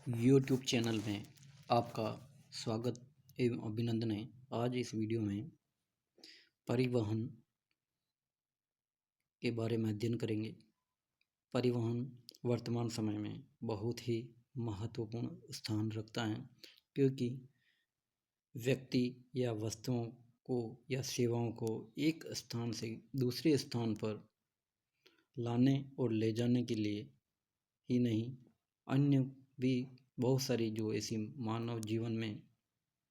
YouTube channel में आपका स्वागत एवं अभिनंदन है। आज इस वीडियो में परिवहन के बारे में अध्ययन करेंगे। परिवहन वर्तमान समय में बहुत ही महत्वपूर्ण स्थान रखता है, क्योंकि व्यक्ति या वस्तुओं को या सेवाओं को एक स्थान से दूसरे स्थान पर लाने और ले जाने के लिए ही नहीं, अन्य भी बहुत सारी जो ऐसी मानव जीवन में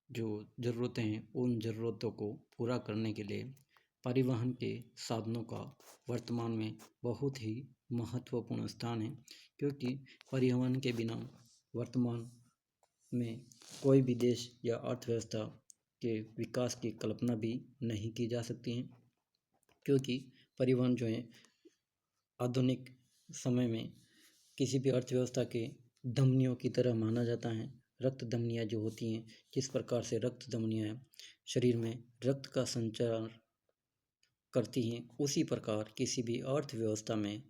जो ज़रूरतें हैं, उन ज़रूरतों को पूरा करने के लिए परिवहन के साधनों का वर्तमान में बहुत ही महत्वपूर्ण स्थान है। क्योंकि परिवहन के बिना वर्तमान में कोई भी देश या अर्थव्यवस्था के विकास की कल्पना भी नहीं की जा सकती है। क्योंकि परिवहन जो है आधुनिक समय में किसी भी अर्थव्यवस्था के धमनियों की तरह माना जाता है। रक्त धमनियाँ जो होती हैं, किस प्रकार से रक्त धमनियाँ शरीर में रक्त का संचार करती हैं, उसी प्रकार किसी भी अर्थव्यवस्था में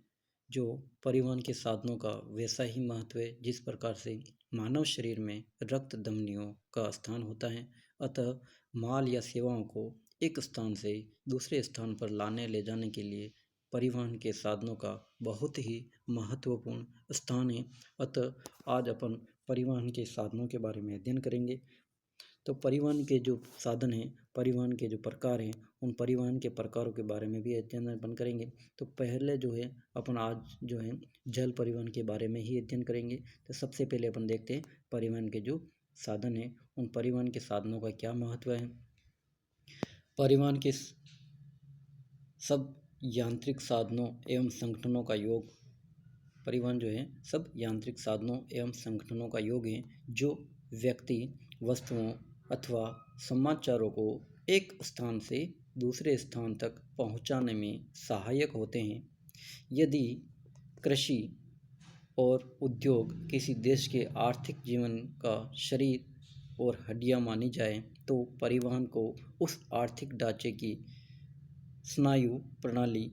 जो परिवहन के साधनों का वैसा ही महत्व है जिस प्रकार से मानव शरीर में रक्त धमनियों का स्थान होता है। अतः माल या सेवाओं को एक स्थान से दूसरे स्थान पर लाने ले जाने के लिए परिवहन के साधनों का बहुत ही महत्वपूर्ण स्थान है। अतः आज अपन परिवहन के साधनों के बारे में अध्ययन करेंगे। तो परिवहन के जो साधन हैं, परिवहन के जो प्रकार हैं, उन परिवहन के प्रकारों के बारे में भी अध्ययन अपन करेंगे। तो पहले जो है अपन आज जो है जल परिवहन के बारे में ही अध्ययन करेंगे। तो सबसे पहले अपन देखते हैं परिवहन के जो साधन हैं, उन परिवहन के साधनों का क्या महत्व है। परिवहन के सब यांत्रिक साधनों एवं संगठनों का योग। परिवहन जो है सब यांत्रिक साधनों एवं संगठनों का योग है, जो व्यक्ति, वस्तुओं अथवा समाचारों को एक स्थान से दूसरे स्थान तक पहुंचाने में सहायक होते हैं। यदि कृषि और उद्योग किसी देश के आर्थिक जीवन का शरीर और हड्डियां मानी जाए, तो परिवहन को उस आर्थिक ढांचे की स्नायु प्रणाली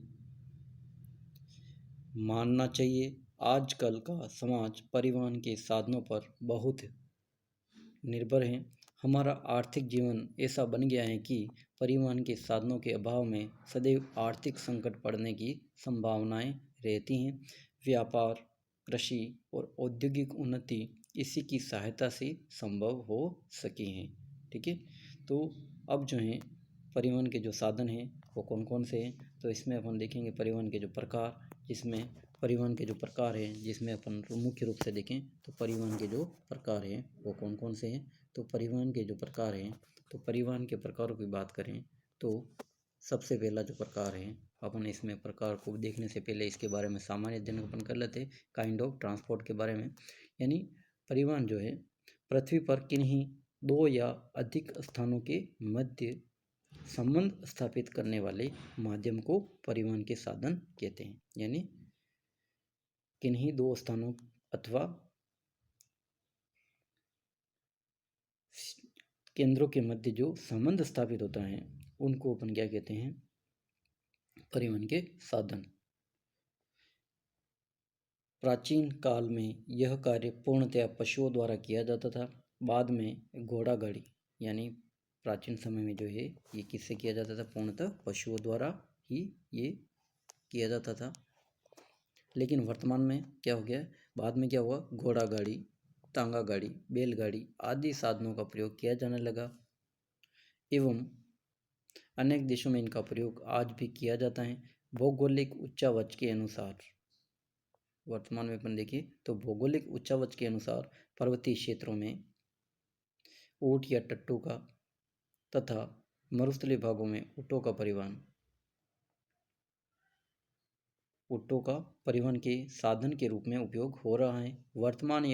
मानना चाहिए। आजकल का समाज परिवहन के साधनों पर बहुत निर्भर है। हमारा आर्थिक जीवन ऐसा बन गया है कि परिवहन के साधनों के अभाव में सदैव आर्थिक संकट पड़ने की संभावनाएं रहती हैं। व्यापार, कृषि और औद्योगिक उन्नति इसी की सहायता से संभव हो सकी हैं। ठीक है, तो अब जो है परिवहन के जो साधन हैं वो कौन कौन से हैं, तो इसमें अपन देखेंगे परिवहन के जो प्रकार। जिसमें परिवहन के जो प्रकार हैं, जिसमें अपन मुख्य रूप से देखें तो परिवहन के जो प्रकार हैं वो कौन कौन से हैं। तो परिवहन के जो प्रकार हैं, तो परिवहन के प्रकारों की बात करें तो सबसे पहला जो प्रकार है, अपन इसमें प्रकार को देखने से पहले इसके बारे में सामान्य अध्ययन अपन कर लेते हैं, काइंड ऑफ ट्रांसपोर्ट के बारे में। यानी परिवहन जो है पृथ्वी पर किन्हीं दो या अधिक स्थानों के मध्य संबंध स्थापित करने वाले माध्यम को परिवहन के साधन कहते हैं। यानी किन्हीं दो स्थानों अथवा केंद्रों के मध्य जो संबंध स्थापित होता है, उनको अपन क्या कहते हैं, परिवहन के साधन। प्राचीन काल में यह कार्य पूर्णतया पशुओं द्वारा किया जाता था। बाद में घोड़ा गाड़ी, यानी प्राचीन समय में जो है ये किससे किया जाता था, पूर्णतः पशुओं द्वारा ही ये किया जाता था। लेकिन वर्तमान में क्या हो गया, बाद में क्या हुआ, घोड़ा गाड़ी, तांगा गाड़ी, बैलगाड़ी आदि साधनों का प्रयोग किया जाने लगा एवं अनेक देशों में इनका प्रयोग आज भी किया जाता है। भौगोलिक उच्चावच के अनुसार, वर्तमान में अपन देखिए तो भौगोलिक उच्चावच के अनुसार पर्वतीय क्षेत्रों में ऊंट या टट्टू का तथा मरुस्थलीय भागों में ऊँटों का परिवहन के साधन के रूप में उपयोग हो रहा है। वर्तमान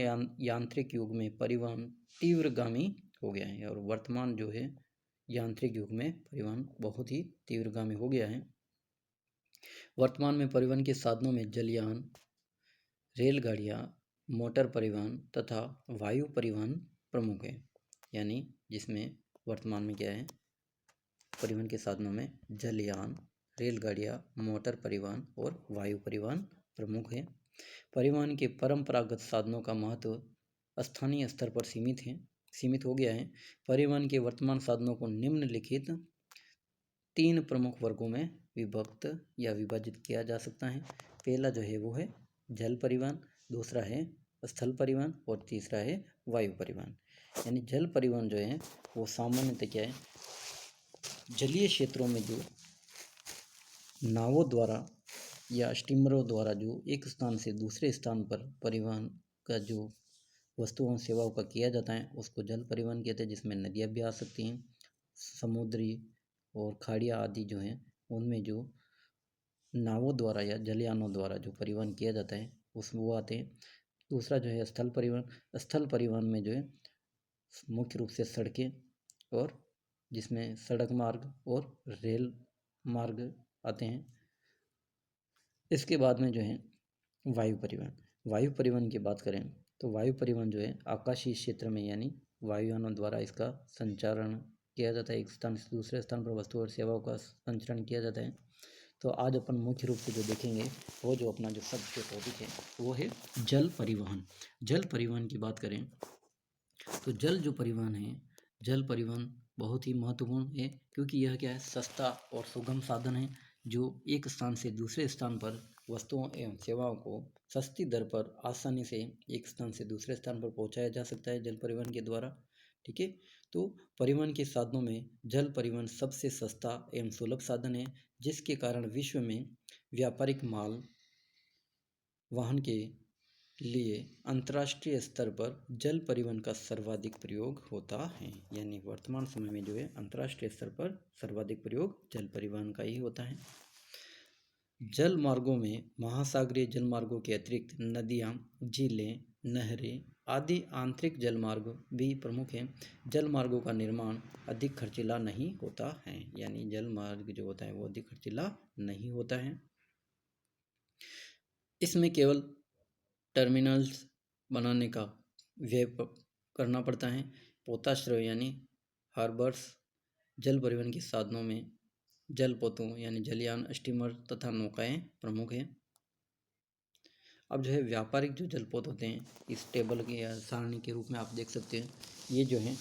यांत्रिक युग में परिवहन तीव्रगामी हो गया है, और वर्तमान जो है यांत्रिक युग में परिवहन बहुत ही तीव्रगामी हो गया है। वर्तमान में परिवहन के साधनों में जलयान, रेलगाड़ियाँ, मोटर परिवहन तथा वायु परिवहन प्रमुख है। यानी जिसमें वर्तमान में क्या है, परिवहन के साधनों में जलयान, रेलगाड़ियाँ, मोटर परिवहन और वायु परिवहन प्रमुख है। परिवहन के परंपरागत साधनों का महत्व स्थानीय स्तर पर सीमित हो गया है। परिवहन के वर्तमान साधनों को निम्नलिखित 3 प्रमुख वर्गों में विभक्त या विभाजित किया जा सकता है। पहला जो है वो है जल परिवहन, दूसरा है स्थल परिवहन और तीसरा है वायु परिवहन। यानी जल परिवहन जो है वो सामान्यतः क्या है, जलीय क्षेत्रों में जो नावों द्वारा या स्टीमरों द्वारा जो एक स्थान से दूसरे स्थान पर परिवहन का जो वस्तुओं सेवाओं का किया जाता है उसको जल परिवहन कहते हैं, जिसमें नदियाँ भी आ सकती हैं, समुद्री और खाड़ियाँ आदि जो हैं उनमें जो नावों द्वारा या जलयानों द्वारा जो परिवहन किया जाता है उस वो आते हैं। दूसरा जो है स्थल परिवहन। स्थल परिवहन में जो है मुख्य रूप से सड़कें और जिसमें सड़क मार्ग और रेल मार्ग आते हैं। इसके बाद में जो है वायु परिवहन। वायु परिवहन की बात करें तो वायु परिवहन जो है आकाशीय क्षेत्र में यानी वायुयानों द्वारा इसका संचारण किया जाता है, एक स्थान से दूसरे स्थान पर वस्तु और सेवाओं का संचरण किया जाता है। तो आज अपन मुख्य रूप से जो देखेंगे वो जो अपना जो सबसे टॉपिक है वो है जल परिवहन। जल परिवहन की बात करें तो जल जो परिवहन है, जल परिवहन बहुत ही महत्वपूर्ण है, क्योंकि यह क्या है, सस्ता और सुगम साधन है जो एक स्थान से दूसरे स्थान पर वस्तुओं एवं सेवाओं को सस्ती दर पर आसानी से एक स्थान से दूसरे स्थान पर पहुंचाया जा सकता है जल परिवहन के द्वारा। ठीक है, तो परिवहन के साधनों में जल परिवहन सबसे सस्ता एवं सुलभ साधन है, जिसके कारण विश्व में व्यापारिक माल वाहन के लिए अंतर्राष्ट्रीय स्तर पर जल परिवहन का सर्वाधिक प्रयोग होता है। यानी वर्तमान समय में जो है अंतर्राष्ट्रीय स्तर पर सर्वाधिक प्रयोग जल परिवहन का ही होता है। जल मार्गों में महासागरीय जल मार्गों के अतिरिक्त नदियाँ, झीलें, नहरें आदि आंतरिक जल मार्ग भी प्रमुख हैं। जल मार्गों का निर्माण अधिक खर्चीला नहीं होता है, यानी जल मार्ग जो होता है वो अधिक खर्चीला नहीं होता है। इसमें केवल टर्मिनल्स बनाने का व्यय करना पड़ता है। पोताश्रय यानी हार्बर्स जल परिवहन के साधनों में जलपोतों यानी जलयान, स्टीमर तथा नौकाएं प्रमुख हैं। अब जो है व्यापारिक जो जलपोत होते हैं, इस टेबल के या सारणी के रूप में आप देख सकते हैं। ये जो है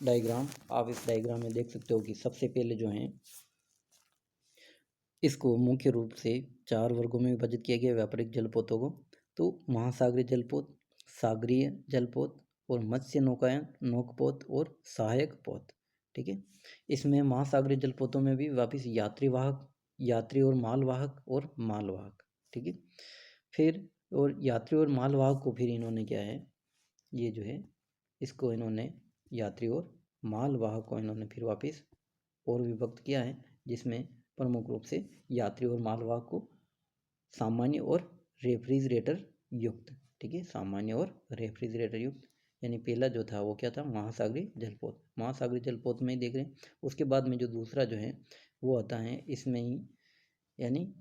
डायग्राम, आप इस डायग्राम में देख सकते हो कि सबसे पहले जो है इसको मुख्य रूप से 4 वर्गों में विभाजित किया गया व्यापारिक जलपोतों को। तो महासागरीय जलपोत, सागरीय जलपोत और मत्स्य नौकायन, नौकपोत और सहायक पोत। ठीक है, इसमें महासागरीय जलपोतों में भी वापिस यात्री और मालवाहक और मालवाहक। ठीक है, फिर और यात्री और मालवाहक को फिर इन्होंने क्या है, ये जो है इसको इन्होंने यात्री और मालवाहक को इन्होंने फिर वापिस और विभक्त किया है, जिसमें प्रमुख रूप से यात्री और मालवाहक को सामान्य और रेफ्रिजरेटर युक्त। ठीक है, सामान्य और रेफ्रिजरेटर युक्त, यानी पहला जो था वो क्या था, महासागरीय जलपोत। महासागरीय जलपोत में देख रहे हैं। उसके बाद में जो दूसरा जो है वो आता है इसमें ही, यानी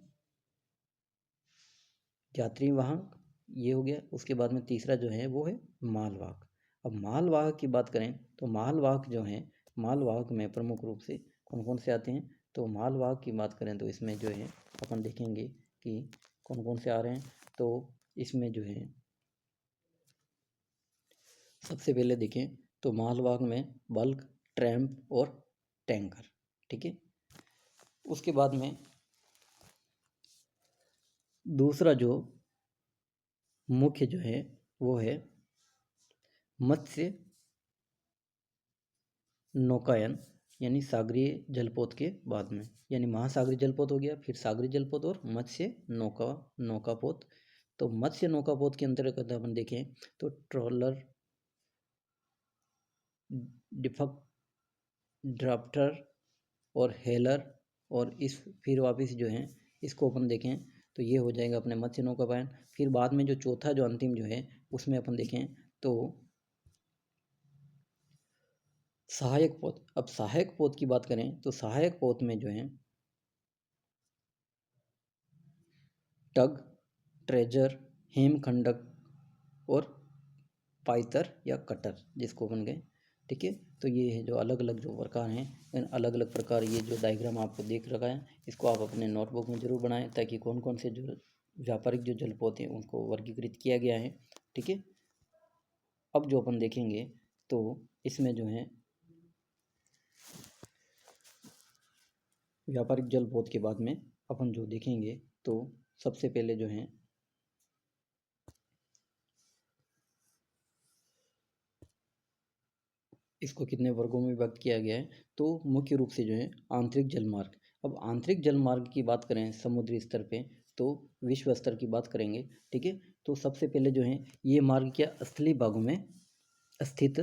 यात्री वाहक, ये हो गया। उसके बाद में तीसरा जो है वो है मालवाहक। अब मालवाहक की बात करें तो मालवाहक जो है, मालवाहक में प्रमुख रूप से कौन कौन से आते हैं, तो मालवाहक की बात करें तो इसमें जो है अपन देखेंगे कि कौन कौन से आ रहे हैं। तो इसमें जो है सबसे पहले देखें तो मालवाहक में बल्क, ट्रैम्प और टैंकर। ठीक है, उसके बाद में दूसरा जो मुख्य जो है वो है मत्स्य नौकायन, यानी सागरीय जलपोत के बाद में, यानी महासागरीय जलपोत हो गया, फिर सागरीय जलपोत और मत्स्य नौकापोत। तो मत्स्य नौकापोत के अंतर्गत अपन देखें तो ट्रॉलर, डिफक, ड्राफ्टर और हेलर, और इस फिर वापस जो है इसको अपन देखें तो ये हो जाएगा अपने मत्स्य नौकायन। फिर बाद में जो चौथा जो अंतिम जो है उसमें अपन देखें तो सहायक पोत। अब सहायक पोत की बात करें तो सहायक पोत में जो है टग, ट्रेजर, हेमखंडक और पाइतर या कटर जिसको बन गए। ठीक है, तो ये है जो अलग अलग जो प्रकार हैं, इन अलग अलग प्रकार, ये जो डायग्राम आपको देख रखा है इसको आप अपने नोटबुक में जरूर बनाएं, ताकि कौन कौन से जो व्यापारिक जो जलपोत हैं उनको वर्गीकृत किया गया है। ठीक है, अब जो अपन देखेंगे तो इसमें जो है व्यापारिक जल बोध के बाद में अपन जो देखेंगे तो सबसे पहले जो है इसको कितने वर्गों में विभक्त किया गया है, तो मुख्य रूप से जो है आंतरिक जलमार्ग। अब आंतरिक जलमार्ग की बात करें समुद्री स्तर पे तो विश्व स्तर की बात करेंगे, ठीक है। तो सबसे पहले जो है ये मार्ग क्या स्थलीय भागों में स्थित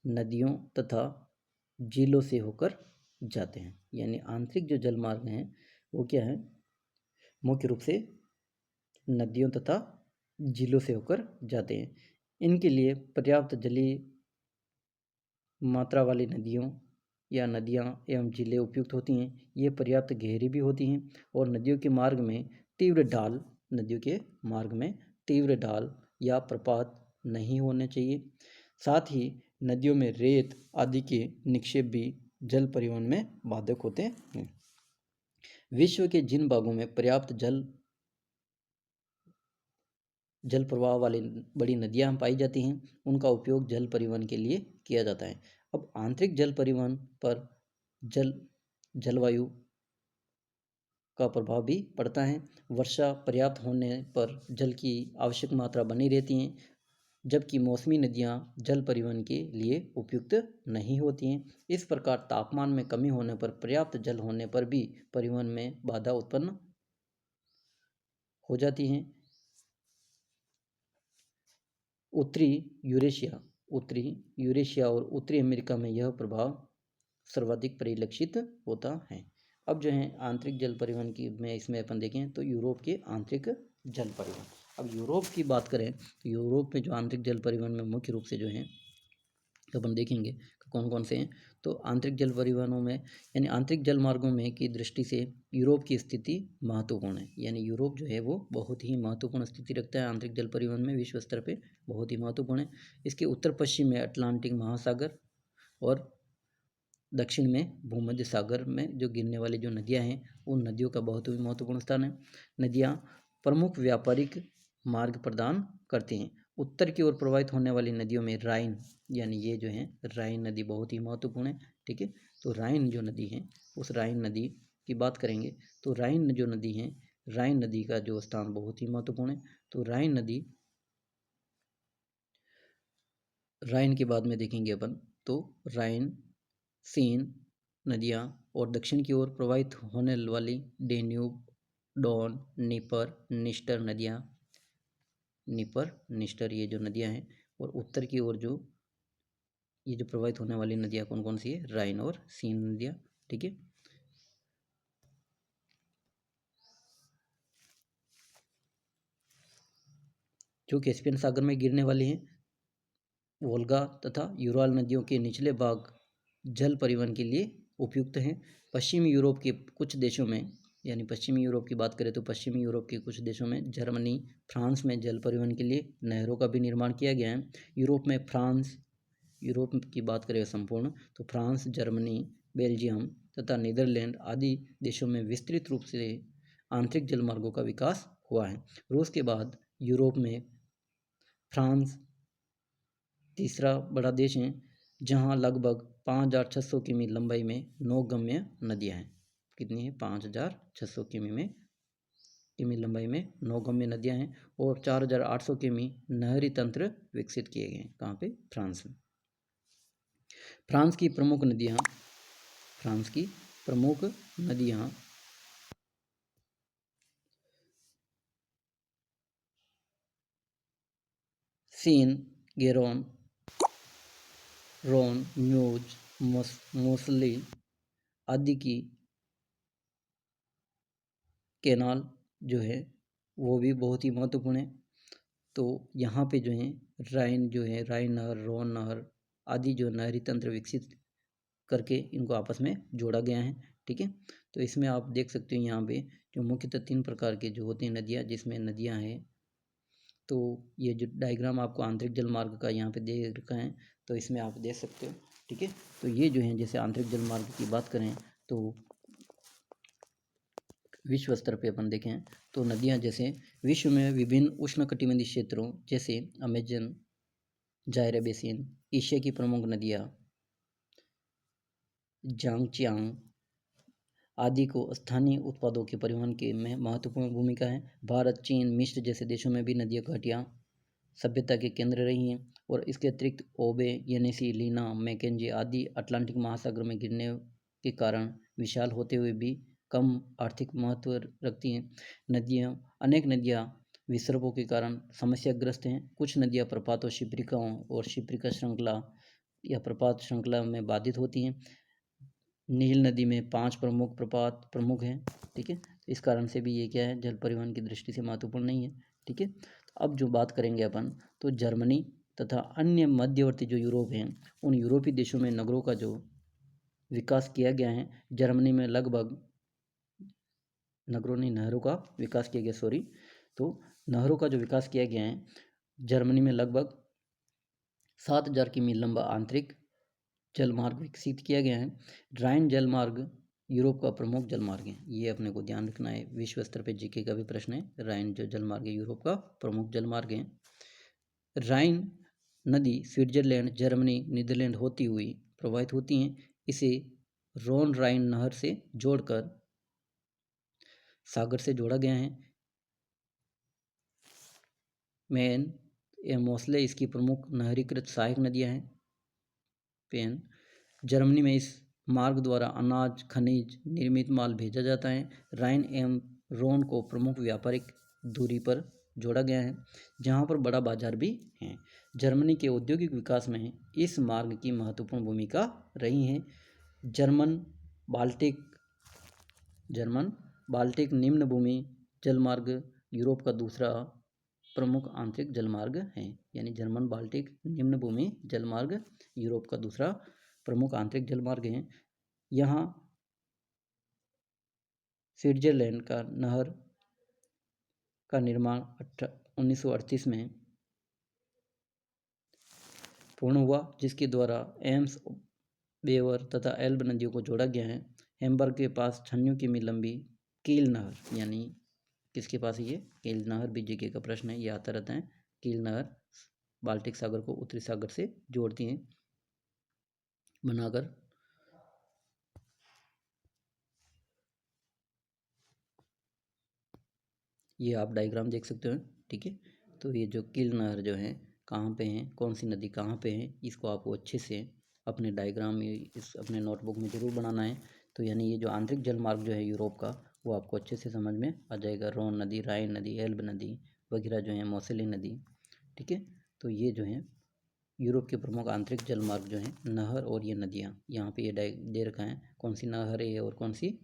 नदियों तथा झीलों से होकर जाते हैं। यानी आंतरिक जो जलमार्ग हैं वो क्या है, मुख्य रूप से नदियों तथा झीलों से होकर जाते हैं। इनके लिए पर्याप्त जलीय मात्रा वाली नदियों या नदियाँ एवं झीलें उपयुक्त होती हैं। ये पर्याप्त गहरी भी होती हैं और नदियों के मार्ग में तीव्र ढाल नदियों के मार्ग में तीव्र ढाल या प्रपात नहीं होने चाहिए। साथ ही नदियों में रेत आदि के निक्षेप भी जल परिवहन में बाधक होते हैं। विश्व के जिन भागों में पर्याप्त जल प्रवाह वाली बड़ी नदियाँ पाई जाती हैं उनका उपयोग जल परिवहन के लिए किया जाता है। अब आंतरिक जल परिवहन पर जलवायु का प्रभाव भी पड़ता है। वर्षा पर्याप्त होने पर जल की आवश्यक मात्रा बनी रहती है, जबकि मौसमी नदियाँ जल परिवहन के लिए उपयुक्त नहीं होती हैं। इस प्रकार तापमान में कमी होने पर पर्याप्त जल होने पर भी परिवहन में बाधा उत्पन्न हो जाती हैं। उत्तरी यूरेशिया और उत्तरी अमेरिका में यह प्रभाव सर्वाधिक परिलक्षित होता है। अब जो है आंतरिक जल परिवहन की में इसमें अपन देखें तो यूरोप के आंतरिक जल परिवहन। अब यूरोप की बात करें तो यूरोप में जो आंतरिक जल परिवहन में मुख्य रूप से जो है तो अपन देखेंगे कौन कौन से हैं। तो आंतरिक जल परिवहनों में यानी आंतरिक जल मार्गों में की दृष्टि से यूरोप की स्थिति महत्वपूर्ण है। यानी यूरोप जो है वो बहुत ही महत्वपूर्ण स्थिति रखता है आंतरिक जल परिवहन में, विश्व स्तर पे बहुत ही महत्वपूर्ण है। इसके उत्तर पश्चिम में अटलांटिक महासागर और दक्षिण में भूमध्य सागर में जो गिरने वाली जो नदियाँ हैं उन नदियों का बहुत ही महत्वपूर्ण स्थान है। नदियाँ प्रमुख व्यापारिक मार्ग प्रदान करती हैं। उत्तर की ओर प्रवाहित होने वाली नदियों में राइन यानी ये जो है राइन नदी बहुत ही महत्वपूर्ण है, ठीक है। तो राइन जो नदी है उस राइन नदी की बात करेंगे तो राइन जो नदी है राइन नदी का जो स्थान बहुत ही महत्वपूर्ण है। तो राइन के बाद में देखेंगे अपन तो राइन सीन नदियाँ और दक्षिण की ओर प्रवाहित होने वाली डेन्यूब डॉन निपर निस्टर ये जो नदियाँ हैं और उत्तर की ओर जो ये जो प्रवाहित होने वाली नदियाँ कौन कौन सी है राइन और सीन नदियाँ, ठीक है। जो कैस्पियन सागर में गिरने वाली हैं। वोल्गा तथा यूराल नदियों के निचले भाग जल परिवहन के लिए उपयुक्त हैं। पश्चिमी यूरोप के कुछ देशों में यानी पश्चिमी यूरोप की बात करें तो पश्चिमी यूरोप के कुछ देशों में जर्मनी फ्रांस में जल परिवहन के लिए नहरों का भी निर्माण किया गया है। यूरोप की बात करें संपूर्ण तो फ्रांस जर्मनी बेल्जियम तथा नीदरलैंड आदि देशों में विस्तृत रूप से आंतरिक जलमार्गों का विकास हुआ है। रूस के बाद यूरोप में फ्रांस तीसरा बड़ा देश है जहां लगभग 5,600 किमी लंबाई में 9 गम्य नदियां हैं। कितनी है 5,600 किमी लंबाई में 9 गम्य नदियां हैं और 4,800 किमी नहरी तंत्र विकसित किए गए हैं। कहाँ पे फ्रांस में। फ्रांस की प्रमुख नदियां सीन गेरोन रोन म्यूज मोसली आदि की कैनाल जो है वो भी बहुत ही महत्वपूर्ण है। तो यहाँ पे जो है राइन नहर रोन नहर आदि जो नहरी तंत्र विकसित करके इनको आपस में जोड़ा गया है, ठीक है। तो इसमें आप देख सकते हो यहाँ पे जो मुख्यतः 3 प्रकार के जो होते हैं नदियाँ जिसमें नदियाँ हैं। तो ये जो डायग्राम आपको आंतरिक जल मार्ग का यहाँ पे दे रखा है तो इसमें आप देख सकते हो, ठीक है। तो ये जो है जैसे आंतरिक जल मार्ग की बात करें तो विश्व स्तर पे अपन देखें तो नदियाँ जैसे विश्व में विभिन्न उष्णकटिबंधीय क्षेत्रों जैसे अमेजन जायरे बेसिन। एशिया की प्रमुख नदियाँ जांगचियांग आदि को स्थानीय उत्पादों के परिवहन के में महत्वपूर्ण भूमिका है। भारत, चीन, मिस्र जैसे देशों में भी नदियाँ घाटियाँ सभ्यता के केंद्र रही हैं और इसके अतिरिक्त ओबे, येनिसी, लीना, मैकेंजी आदि अटलांटिक महासागर में गिरने के कारण विशाल होते हुए भी कम आर्थिक महत्व रखती हैं। अनेक नदियाँ विसर्गों के कारण समस्याग्रस्त हैं। कुछ नदियाँ प्रपातों, शिप्रिकाओं और शिप्रिका श्रृंखला या प्रपात श्रृंखला में बाधित होती हैं। नील नदी में 5 प्रमुख प्रपात प्रमुख हैं, ठीक है। इस कारण से भी ये क्या है, जल परिवहन की दृष्टि से महत्वपूर्ण नहीं है, ठीक है। तो अब जो बात करेंगे अपन, तो जर्मनी तथा अन्य मध्यवर्ती जो यूरोप हैं, उन यूरोपीय देशों में नगरों का जो विकास किया गया है, जर्मनी में लगभग नहरों का विकास किया गया, सॉरी। तो नहरों का जो विकास किया गया है, जर्मनी में लगभग 7,000 की मील लंबा आंतरिक जलमार्ग विकसित किया गया है। राइन जलमार्ग यूरोप का प्रमुख जलमार्ग है, ये अपने को ध्यान रखना है। विश्व स्तर पे जीके का भी प्रश्न है। राइन जो जलमार्ग है यूरोप का प्रमुख जलमार्ग है। राइन नदी स्विट्जरलैंड, जर्मनी, नीदरलैंड होती हुई प्रवाहित होती हैं। इसे रोन राइन नहर से जोड़कर सागर से जोड़ा गया है। मैन या मोसले इसकी प्रमुख नहरीकृत सहायक नदियां हैं। पेन जर्मनी में इस मार्ग द्वारा अनाज, खनिज, निर्मित माल भेजा जाता है। राइन एवं रोन को प्रमुख व्यापारिक दूरी पर जोड़ा गया है, जहाँ पर बड़ा बाजार भी है। जर्मनी के औद्योगिक विकास में इस मार्ग की महत्वपूर्ण भूमिका रही है। जर्मन बाल्टिक निम्न भूमि जलमार्ग यूरोप का दूसरा प्रमुख आंतरिक जलमार्ग है। यानी जर्मन बाल्टिक निम्न भूमि जलमार्ग यूरोप का दूसरा प्रमुख आंतरिक जलमार्ग है। यहाँ स्विट्जरलैंड का नहर का निर्माण 1938 में पूर्ण हुआ, जिसके द्वारा एम्स, बेवर तथा एल्ब नदियों को जोड़ा गया है। हैम्बर्ग के पास 96 की मील लंबी कील नहर, यानी किसके पास है ये कील नहर, बीजीके का प्रश्न है, ये आता रहता है। कील नहर बाल्टिक सागर को उत्तरी सागर से जोड़ती हैं बनाकर। ये आप डायग्राम देख सकते हो, ठीक है। तो ये जो कील नहर जो है कहाँ पे है, कौन सी नदी कहाँ पे है, इसको आपको अच्छे से अपने डायग्राम में, इस अपने नोटबुक में ज़रूर बनाना है। तो यानी ये जो आंतरिक जलमार्ग जो है यूरोप का, वो आपको अच्छे से समझ में आ जाएगा। रोन नदी, राइन नदी, एल्ब नदी वगैरह जो है, मोसेली नदी, ठीक है। तो ये जो है यूरोप के प्रमुख आंतरिक जलमार्ग जो हैं, नहर और ये नदियाँ, यहाँ पे ये दे रखा है कौन सी नहर है और कौन सी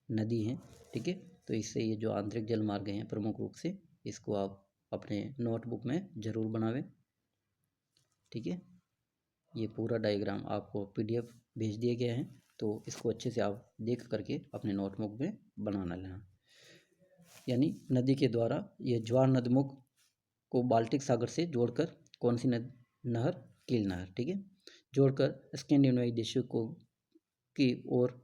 नदी है, ठीक है। तो इससे ये जो आंतरिक जलमार्ग हैं प्रमुख रूप से, इसको आप अपने नोटबुक में ज़रूर बनावें, ठीक है। ये पूरा डायग्राम आपको पीडीएफ भेज दिया गया है, तो इसको अच्छे से आप देख करके अपने नोटबुक में बनाना लेना। यानी नदी के द्वारा ये ज्वार नदमुख को बाल्टिक सागर से जोड़कर कौन सी नहर, कील नहर, ठीक है, जोड़कर स्कैंडिनेवियाई देशों को की ओर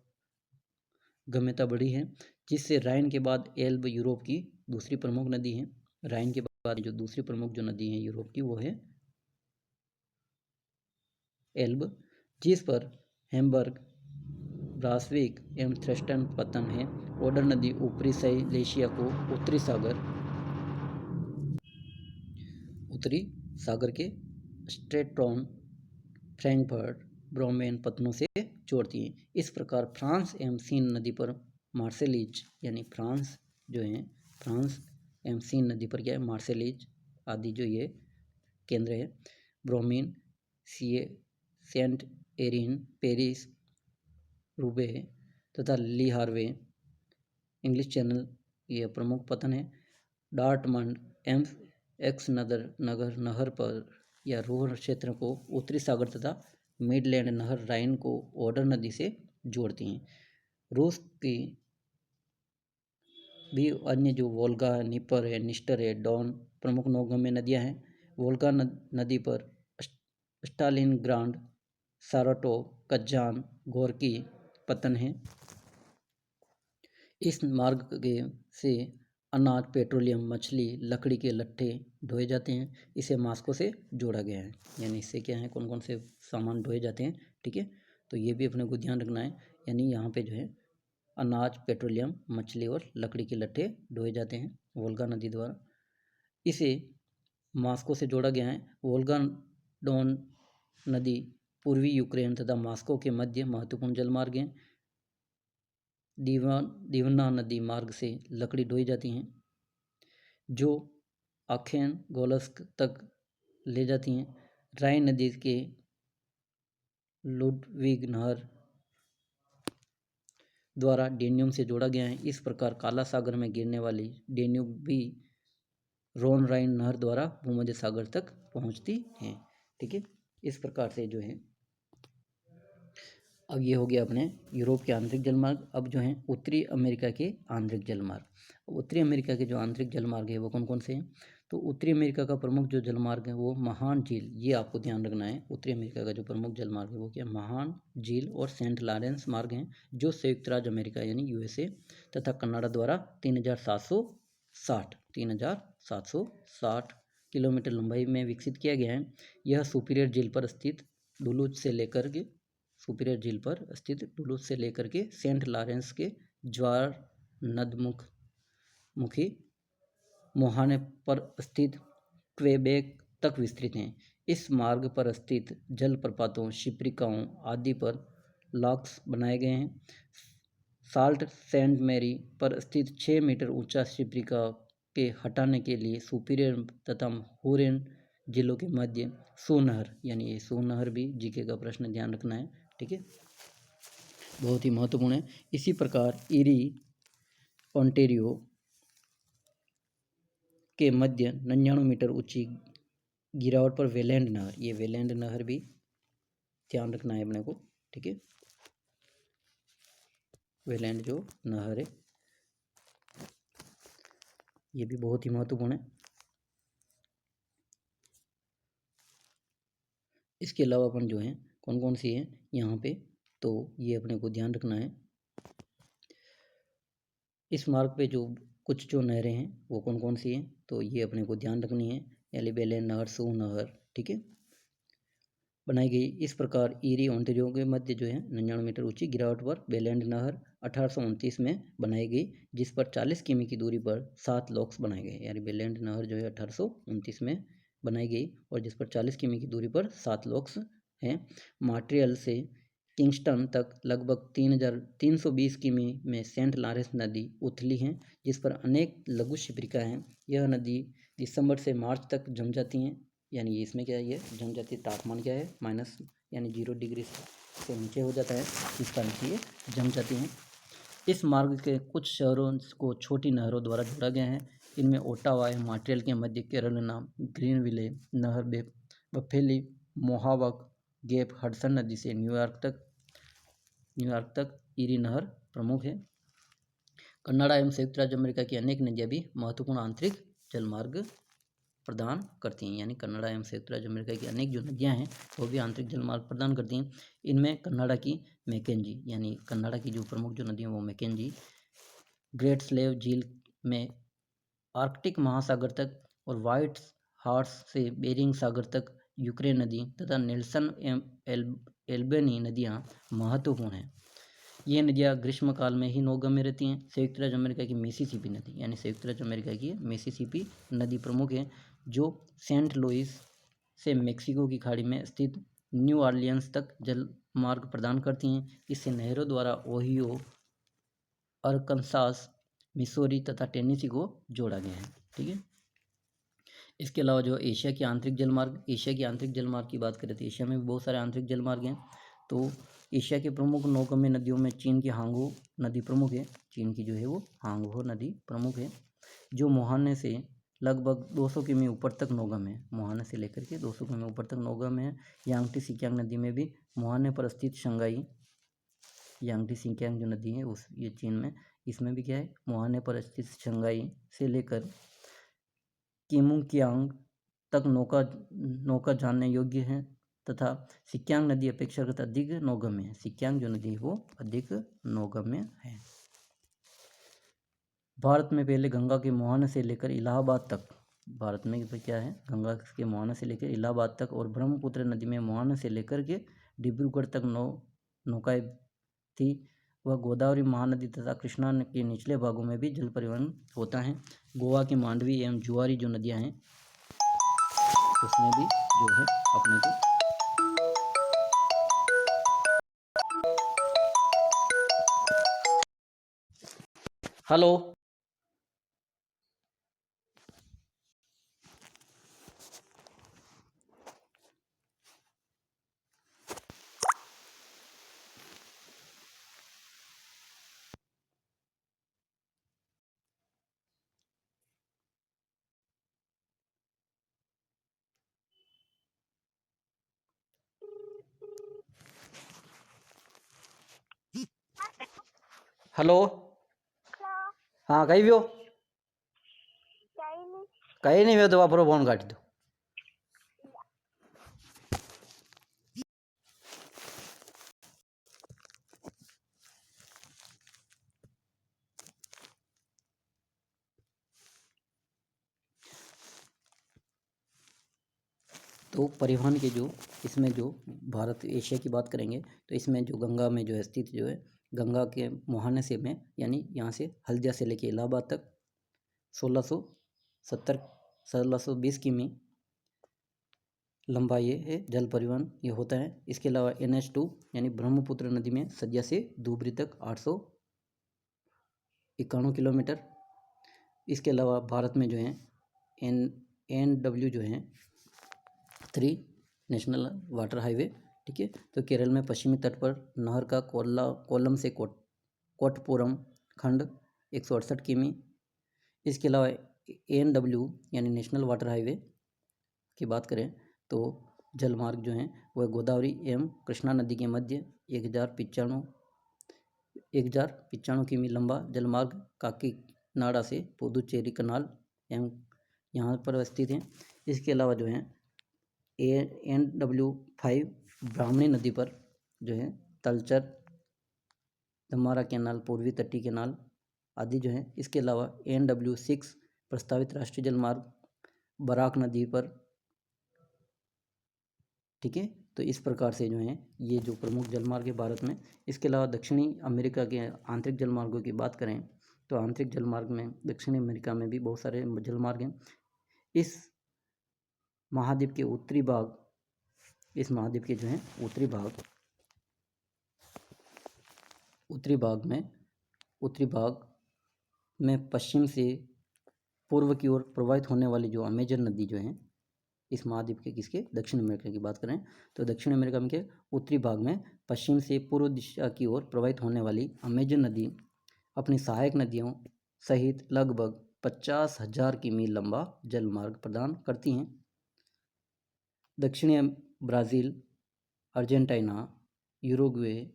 गम्यता बढ़ी है, जिससे राइन के बाद एल्ब यूरोप की दूसरी प्रमुख नदी है। राइन के बाद जो दूसरी प्रमुख जो नदी है यूरोप की, वो है एल्ब, जिस पर हैम्बर्ग, ब्रासविक एवं थ्रस्टन पतन है। ओडर नदी ऊपरी साइलेशिया को उत्तरी सागर के स्ट्रेटोन, फ्रैंकफर्ट, ब्रोमेन पतनों से जोड़ती है। इस प्रकार फ्रांस एवं सीन नदी पर मार्सेलीज, यानी फ्रांस जो है, फ्रांस एवं सीन नदी पर क्या है, मार्सेलीज आदि जो ये केंद्र है। ब्रोमीन, सेंट एरिन, पेरिस, रूबे तथा ली हार्वे, इंग्लिश चैनल ये प्रमुख पतन है। डार्टमंड एम्स एक्स नहर पर या रूhr क्षेत्र को उत्तरी सागर तथा मिडलैंड नहर राइन को ओडर नदी से जोड़ती हैं। रूस की भी अन्य जो वोल्गा, निपर है, निस्टर है, डॉन प्रमुख नौगम्य नदियां हैं। वोल्गा नदी पर स्टालिनग्राड, साराटोव, कजान, गोर्की पतन है। इस मार्ग से अनाज, पेट्रोलियम, मछली, लकड़ी के लट्ठे ढोए जाते हैं। इसे मास्को से जोड़ा गया है, यानी इससे क्या है, कौन कौन से सामान ढोए जाते हैं, ठीक है। तो ये भी अपने को ध्यान रखना है, यानी यहाँ पे जो है अनाज, पेट्रोलियम, मछली और लकड़ी के लट्ठे ढोए जाते हैं वोल्गा नदी द्वारा। इसे मास्को से जोड़ा गया है। वोल्गा डॉन नदी पूर्वी यूक्रेन तथा मास्को के मध्य महत्वपूर्ण जलमार्ग है। दीवना नदी मार्ग से लकड़ी ढोई जाती हैं जो आखेन गोलस्क तक ले जाती हैं। राइन नदी के लुडविग नहर द्वारा डेन्यूब से जोड़ा गया है। इस प्रकार काला सागर में गिरने वाली डेन्यूब भी रोन राइन नहर द्वारा भूमध्य सागर तक पहुंचती है, ठीक है। इस प्रकार से जो है, अब ये हो गया अपने यूरोप के आंतरिक जलमार्ग। अब जो है उत्तरी अमेरिका के आंतरिक जलमार्ग। उत्तरी अमेरिका के जो आंतरिक जलमार्ग है वो कौन कौन से हैं? तो उत्तरी अमेरिका का प्रमुख जो जलमार्ग है वो महान झील, ये आपको ध्यान रखना है। उत्तरी अमेरिका का जो प्रमुख जलमार्ग है वो क्या, महान झील और सेंट लॉरेंस मार्ग हैं, जो संयुक्त राज्य अमेरिका यानी यूएसए तथा कनाडा द्वारा 3,760 किलोमीटर लंबाई में विकसित किया गया है। यह सुपीरियर झील पर स्थित डुलूथ से लेकर के सेंट लॉरेंस के ज्वार नदमुखी मुहाने पर स्थित क्वेबेक तक विस्तृत हैं। इस मार्ग पर स्थित जलप्रपातों, शिप्रिकाओं आदि पर लॉक्स बनाए गए हैं। साल्ट सेंट मैरी पर स्थित 6 मीटर ऊंचा शिप्रिका के हटाने के लिए सुपीरियर तथा हुरेन जिलों के मध्य सू नहर, यानी ये सू नहर भी जीके का प्रश्न ध्यान रखना है, ठीक है, बहुत ही महत्वपूर्ण है। इसी प्रकार इरी ओंटेरियो के मध्य 99 मीटर ऊंची गिरावट पर वेलैंड नहर, ये वेलैंड नहर भी ध्यान रखना है अपने को, ठीक है। वेलैंड जो नहर है ये भी बहुत ही महत्वपूर्ण है। इसके अलावा अपन जो है कौन कौन सी है यहाँ पे, तो ये अपने को ध्यान रखना है। इस मार्ग पे जो कुछ जो नहरें हैं वो कौन कौन सी हैं, तो ये अपने को ध्यान रखनी है। एलिबेले नहर, सू नहर, ठीक है, बनाई गई। इस प्रकार ईरी ओंटेरियो के मध्य जो है 99 मीटर ऊंची गिरावट पर बेलैंड नहर 1829 में बनाई गई, जिस पर 40 किमी की दूरी पर 7 लॉक्स बनाए गए। यानी बेलैंड नहर जो है 1829 में बनाई गई और जिस पर 40 किमी की दूरी पर 7 लॉक्स हैं। मॉन्ट्रियल से किंगस्टन तक लगभग 3,320 किमी में सेंट लॉरेंस नदी उथली है, जिस पर अनेक लघु शिप्रिका हैं। यह नदी दिसंबर से मार्च तक जम जाती हैं, यानी इसमें क्या है, ये जम जाती है। तापमान क्या है, माइनस यानी 0 डिग्री से नीचे हो जाता है, इस कारण से ये जम जाती हैं। इस मार्ग के कुछ शहरों को छोटी नहरों द्वारा जोड़ा गया है। इनमें ओटावा है, मॉन्ट्रियल के मध्य कैरोलिना, ग्रीनविले नहर, बफेली, मोहावक गेप, हडसन नदी से न्यूयॉर्क तक ईरी नहर प्रमुख है। कनाडा एवं संयुक्त राज्य अमेरिका की अनेक नदियां भी महत्वपूर्ण आंतरिक जलमार्ग प्रदान करती हैं। यानी कनाडा एवं संयुक्त राज्य अमेरिका की अनेक जो नदियां हैं वो भी आंतरिक जलमार्ग प्रदान करती हैं। इनमें कनाडा की मैकेंजी, यानी कनाडा की जो प्रमुख जो नदियां वो मैकेंजी, ग्रेट स्लेव झील में आर्कटिक महासागर तक और व्हाइट हॉर्स से बेरिंग सागर तक यूक्रेन नदी तथा नेल्सन एवं एल्बनी नदियां महत्वपूर्ण हैं। ये नदियाँ ग्रीष्मकाल में ही नौगम्य रहती हैं। संयुक्त राज्य अमेरिका की मिसिसिपी नदी, यानी संयुक्त राज्य अमेरिका की मिसिसिपी नदी प्रमुख है, जो सेंट लुइस से मेक्सिको की खाड़ी में स्थित न्यू ऑरलियंस तक जल मार्ग प्रदान करती हैं। इससे नहरों द्वारा ओहियो, अरकनसास, मिसौरी तथा टेनेसी को जोड़ा गया है, ठीक है। इसके अलावा जो एशिया की आंतरिक जलमार्ग की बात करें तो एशिया में भी बहुत सारे आंतरिक जलमार्ग हैं। तो एशिया के प्रमुख नौगम्य नदियों में चीन की हांगो नदी प्रमुख है। चीन की जो है वो हांगो नदी प्रमुख है, जो मोहाने से लगभग 200 किमी ऊपर तक नौगम्य है। मोहाने से लेकर के 200 किमी ऊपर तक नौगम्य है। यांगटी सिक्यांग नदी में भी मोहाने पर स्थित शंघाई यांगटी सिक्यांग जो नदी है उस ये चीन में, इसमें भी क्या है, मोहाने पर स्थित शंघाई से लेकर किमुकियांग तक नौका जानने योग्य है तथा सिक्यांग नदी अपेक्षाकृत अधिक नौगम्य है। सिक्यांग जो नदी है वो अधिक नौगम्य है। भारत में पहले गंगा के मुहाने से लेकर इलाहाबाद तक, भारत में तो क्या है, गंगा के मुहाने से लेकर इलाहाबाद तक और ब्रह्मपुत्र नदी में मुहाने से लेकर के डिब्रूगढ़ तक नौकाएं थी। वह गोदावरी महानदी तथा कृष्णा के निचले भागों में भी जल परिवहन होता है। गोवा की मांडवी एवं जुआरी जो नदियां हैं उसमें भी जो है अपने को हेलो हेलो हाँ कहीं भी हो कहीं नहीं हो तो आप फोन काट दो। तो परिवहन के जो इसमें जो भारत एशिया की बात करेंगे तो इसमें जो गंगा में जो है स्थित जो है गंगा के मुहाने से में यानी यहाँ से हल्दिया से लेके इलाहाबाद तक 1620 किमी लंबा ये है जल परिवहन ये होता है। इसके अलावा NH2 यानी ब्रह्मपुत्र नदी में सदिया से धूबरी तक 891 किलोमीटर। इसके अलावा भारत में जो है NW जो है 3 नेशनल वाटर हाईवे, ठीक है। तो केरल में पश्चिमी तट पर नहर का कोल्लम से कोट्टपुरम खंड 168 किमी। इसके अलावा ANW यानी नेशनल वाटर हाईवे की बात करें तो जलमार्ग जो हैं वह गोदावरी एवं कृष्णा नदी के मध्य 1095 किमी लंबा जलमार्ग काकीनाडा से पुदुचेरी कनाल एवं यहाँ पर स्थित है। इसके अलावा जो है ANW5 ब्राह्मणी नदी पर जो है तलचर, धमारा कैनाल, पूर्वी तटी कैनाल आदि जो है। इसके अलावा ANW6 प्रस्तावित राष्ट्रीय जलमार्ग बराक नदी पर, ठीक है। तो इस प्रकार से जो है ये जो प्रमुख जलमार्ग है भारत में। इसके अलावा दक्षिणी अमेरिका के आंतरिक जलमार्गों की बात करें तो आंतरिक जलमार्ग में दक्षिणी अमेरिका में भी बहुत सारे जलमार्ग हैं। इस महाद्वीप के उत्तरी भाग, इस महाद्वीप के जो है उत्तरी भाग में पश्चिम से पूर्व की ओर प्रवाहित होने वाली जो अमेजन नदी जो है इस महाद्वीप के किसके दक्षिण अमेरिका की बात करें तो दक्षिण अमेरिका में के उत्तरी भाग में पश्चिम से पूर्व दिशा की ओर प्रवाहित होने वाली अमेजन नदी अपनी सहायक नदियों सहित लगभग 50,000 किमी लंबा जलमार्ग प्रदान करती हैं। दक्षिणी ब्राज़ील, अर्जेंटीना, यूरुग्वे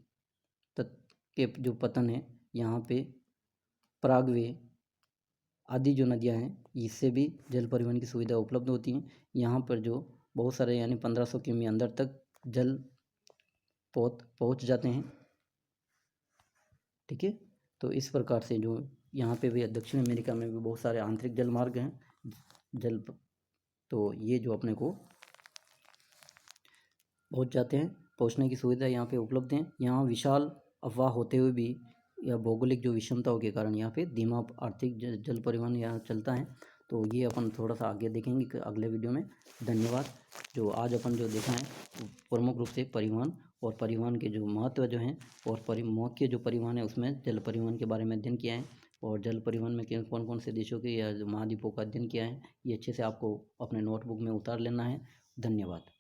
के जो पतन है यहाँ पे पराग्वे आदि जो नदियाँ हैं इससे भी जल परिवहन की सुविधा उपलब्ध होती हैं। यहाँ पर जो बहुत सारे यानी 1500 किमी अंदर तक जल पहुँच जाते हैं, ठीक है। तो इस प्रकार से जो यहाँ पे भी दक्षिण अमेरिका में भी बहुत सारे आंतरिक जल मार्ग हैं तो ये जो अपने को पहुँच जाते हैं, पहुँचने की सुविधा यहाँ पे उपलब्ध है। यहाँ विशाल अफवाह होते हुए भी या भौगोलिक जो विषमताओं के कारण यहाँ पे धीमा आर्थिक जल परिवहन यहाँ चलता है। तो ये अपन थोड़ा सा आगे देखेंगे अगले वीडियो में। धन्यवाद। जो आज अपन जो देखा है प्रमुख रूप से परिवहन और परिवहन के जो महत्व जो हैं और मुख्य जो परिवहन है उसमें जल परिवहन के बारे में अध्ययन किया है और जल परिवहन में कौन कौन से देशों के या महाद्वीपों का अध्ययन किया है ये अच्छे से आपको अपने नोटबुक में उतार लेना है। धन्यवाद।